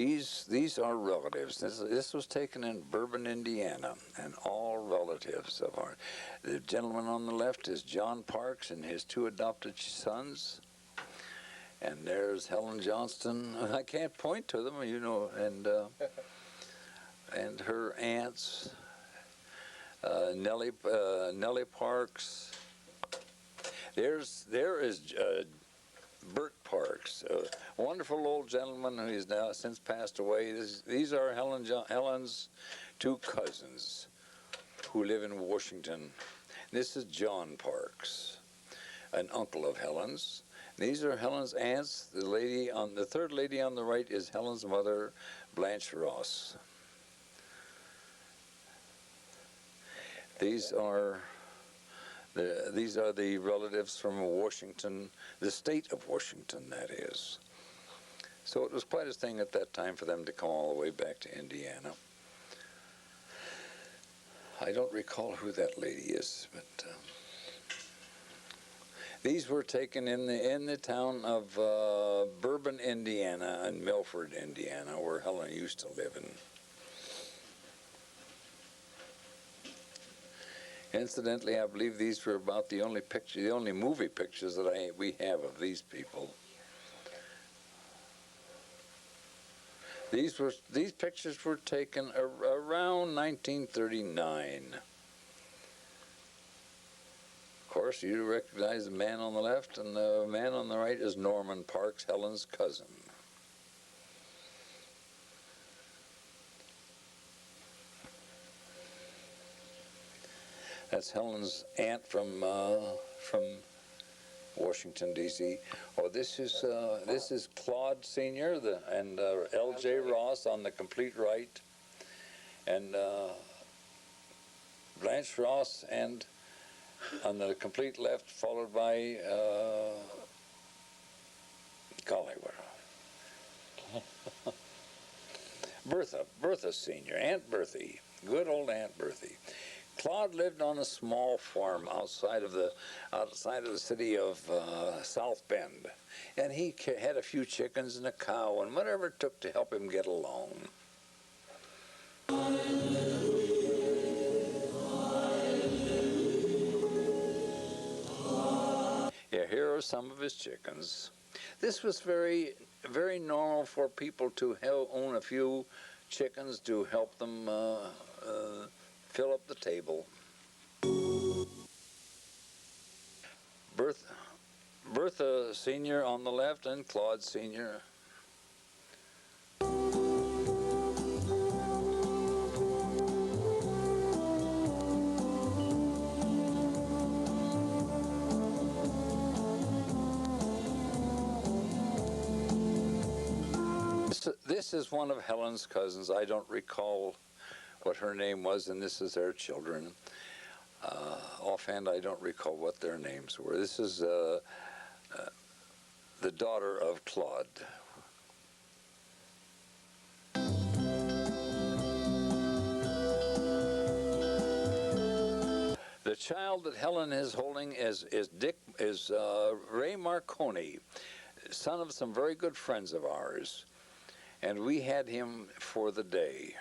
These are relatives. This was taken in Bourbon, Indiana, and all relatives of ours. The gentleman on the left is John Parks and his two adopted sons. And there's Helen Johnston. I can't point to them, you know, and her aunts, Nellie Parks. There is Bert Parks, a wonderful old gentleman who is now since passed away. These are Helen's two cousins who live in Washington. This is John Parks, an uncle of Helen's. These are Helen's aunts. The third lady on the right is Helen's mother, Blanche Ross. These are the relatives from Washington, the state of Washington, that is. So it was quite a thing at that time for them to come all the way back to Indiana. I don't recall who that lady is, but these were taken in the town of Bourbon, Indiana, and Milford, Indiana, where Helen used to live in. Incidentally, I believe these were about the only movie pictures that we have of these people. These pictures were taken around 1939. Of course, you recognize the man on the left, and the man on the right is Norman Parks, Helen's cousin. That's Helen's aunt from Washington, D.C. Oh, this is Claude Sr. and L.J. Ross on the complete right, and Blanche Ross and on the complete left, followed by Bertha Sr., Aunt Berthy, good old Aunt Berthy. Claude lived on a small farm outside of the city of South Bend, and he had a few chickens and a cow and whatever it took to help him get along. Yeah, here are some of his chickens. This was very, very normal for people to own a few chickens to help them fill up the table. Bertha Sr. on the left and Claude Sr. This is one of Helen's cousins. I don't recall what her name was, and this is their children. Offhand, I don't recall what their names were. This is the daughter of Claude. The child that Helen is holding is Ray Marconi, son of some very good friends of ours, and we had him for the day.